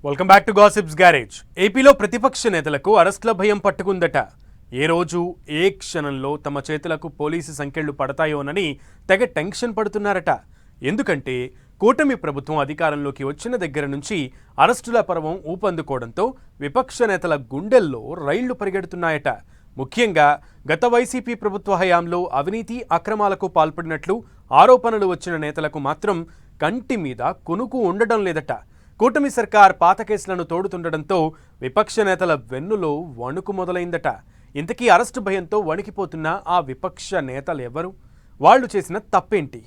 Welcome back to gossips garage. ఏపీలో ప్రతిపక్ష నేతలకు అరెస్ట్ల భయం పట్టుకుందట. ఏ రోజు ఏ క్షణంలో తమ చేతులకు పోలీసు సంకెళ్లు పడతాయోనని తెగ టెన్షన్ పడుతున్నారట. ఎందుకంటే కూటమి ప్రభుత్వం అధికారంలోకి వచ్చిన దగ్గర నుంచి అరెస్టుల పర్వం ఊపందుకోవడంతో విపక్ష నేతల గుండెల్లో రైళ్లు పరిగెడుతున్నాయట. ముఖ్యంగా గత వైసీపీ ప్రభుత్వ హయాంలో అవినీతి అక్రమాలకు పాల్పడినట్లు ఆరోపణలు వచ్చిన నేతలకు మాత్రం కంటి మీద కునుకు ఉండడం లేదట. కూటమి సర్కార్ పాత కేసులను తోడుతుండడంతో విపక్ష నేతల వెన్నులో వణుకు మొదలైందట. ఇంతకీ అరెస్టు భయంతో వణికిపోతున్న ఆ విపక్ష నేతలు ఎవరు? వాళ్ళు చేసిన తప్పేంటి?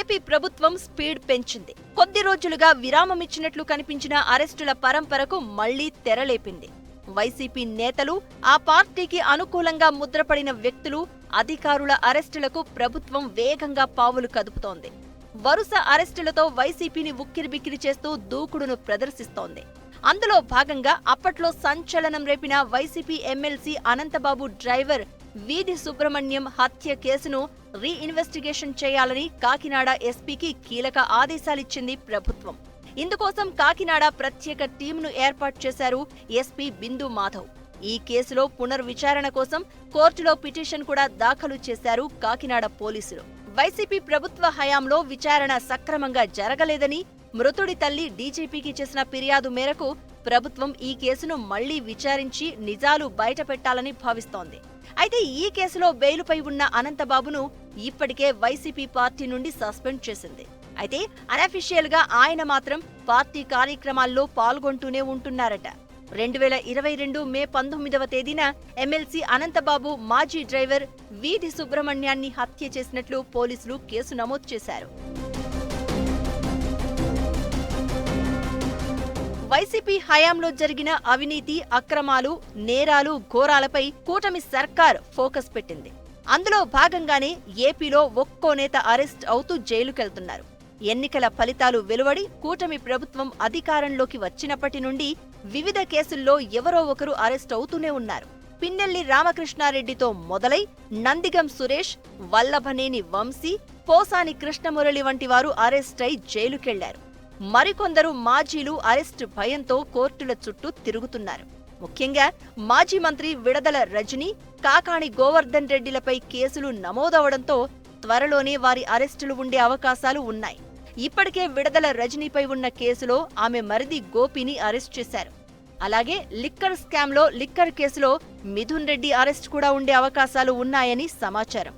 ఏపీ ప్రభుత్వం స్పీడ్ పెంచింది. కొద్ది రోజులుగా విరామం ఇచ్చినట్లు కనిపించిన అరెస్టుల పరంపరకు మళ్లీ తెరలేపింది. వైసీపీ నేతలు, ఆ పార్టీకి అనుకూలంగా ముద్రపడిన వ్యక్తులు, అధికారుల అరెస్టులకు ప్రభుత్వం వేగంగా పావులు కదుపుతోంది. వరుస అరెస్టులతో వైసీపీని ఉక్కిరిబిక్కిరి చేస్తూ దూకుడును ప్రదర్శిస్తోంది. అందులో భాగంగా అప్పట్లో సంచలనం రేపిన వైసీపీ ఎమ్మెల్సీ అనంతబాబు డ్రైవర్ వీధి సుబ్రహ్మణ్యం హత్య కేసును రీఇన్వెస్టిగేషన్ చేయాలని కాకినాడ ఎస్పీకి కీలక ఆదేశాలిచ్చింది ప్రభుత్వం. ఇందుకోసం కాకినాడ ప్రత్యేక టీంను ఏర్పాటు చేశారు ఎస్పీ బిందు మాధవ్. ఈ కేసులో పునర్విచారణ కోసం కోర్టులో పిటిషన్ కూడా దాఖలు చేశారు కాకినాడ పోలీసులు. వైసీపీ ప్రభుత్వ హయాంలో విచారణ సక్రమంగా జరగలేదని మృతుడి తల్లి డీజీపీకి చేసిన ఫిర్యాదు మేరకు ప్రభుత్వం ఈ కేసును మళ్లీ విచారించి నిజాలు బయటపెట్టాలని భావిస్తోంది. అయితే ఈ కేసులో బెయిలుపై ఉన్న అనంతబాబును ఇప్పటికే వైసీపీ పార్టీ నుండి సస్పెండ్ చేసింది. అయితే అనఫిషియల్ గా ఆయన మాత్రం పార్టీ కార్యక్రమాల్లో పాల్గొంటూనే ఉంటున్నారట. 2022 మే 19వ తేదీన ఎమ్మెల్సీ అనంతబాబు మాజీ డ్రైవర్ వీధి సుబ్రహ్మణ్యాన్ని హత్య చేసినట్లు పోలీసులు కేసు నమోదు చేశారు. వైసీపీ హయాంలో జరిగిన అవినీతి, అక్రమాలు, నేరాలు, ఘోరాలపై కూటమి సర్కార్ ఫోకస్ పెట్టింది. అందులో భాగంగానే ఏపీలో ఒక్కో నేత అరెస్ట్ అవుతూ జైలుకెళ్తున్నారు. ఎన్నికల ఫలితాలు వెలువడి కూటమి ప్రభుత్వం అధికారంలోకి వచ్చినప్పటి నుండి వివిధ కేసుల్లో ఎవరో ఒకరు అరెస్ట్ అవుతూనే ఉన్నారు. పిన్నెల్లి రామకృష్ణారెడ్డితో మొదలై నందిగం సురేష్, వల్లభనేని వంశీ, పోసాని కృష్ణమురళి వంటి వారు అరెస్ట్ అయి జైలుకెళ్లారు. మరికొందరు మాజీలు అరెస్టు భయంతో కోర్టుల చుట్టూ తిరుగుతున్నారు. ముఖ్యంగా మాజీ మంత్రి విడదల రజని, కాకాణి గోవర్ధన్ రెడ్డిలపై కేసులు నమోదవడంతో త్వరలోనే వారి అరెస్టులు ఉండే అవకాశాలు ఉన్నాయి. ఇప్పటికే విడదల రజనీపై ఉన్న కేసులో ఆమె మరిది గోపిని అరెస్ట్ చేశారు. అలాగే లిక్కర్ స్కామ్లో లిక్కర్ కేసులో మిథున్ రెడ్డి అరెస్ట్ కూడా ఉండే అవకాశాలు ఉన్నాయని సమాచారం.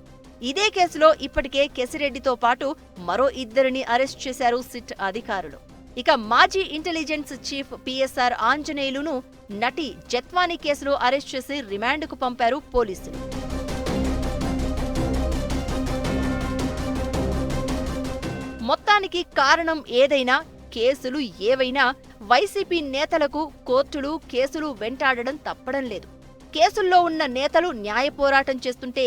ఇదే కేసులో ఇప్పటికే కేసిరెడ్డితో పాటు మరో ఇద్దరిని అరెస్ట్ చేశారు సిట్ అధికారులు. ఇక మాజీ ఇంటెలిజెన్స్ చీఫ్ పిఎస్ఆర్ ఆంజనేయులును నటి జత్వానీ కేసులో అరెస్ట్ చేసి రిమాండ్కు పంపారు పోలీసులు. మొత్తానికి కారణం ఏదైనా, కేసులు ఏవైనా వైసీపీ నేతలకు కోర్టులు కేసులు వెంటాడడం తప్పడం లేదు. కేసుల్లో ఉన్న నేతలు న్యాయ పోరాటం చేస్తుంటే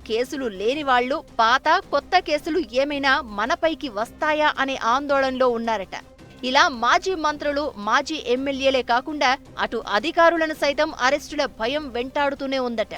కేసులు లేని వాళ్లు పాత కొత్త కేసులు ఏమైనా మనపైకి వస్తాయా అనే ఆందోళనలో ఉన్నారట. ఇలా మాజీ మంత్రులు, మాజీ ఎమ్మెల్యేలే కాకుండా అటు అధికారులను సైతం అరెస్టుల భయం వెంటాడుతూనే ఉందట.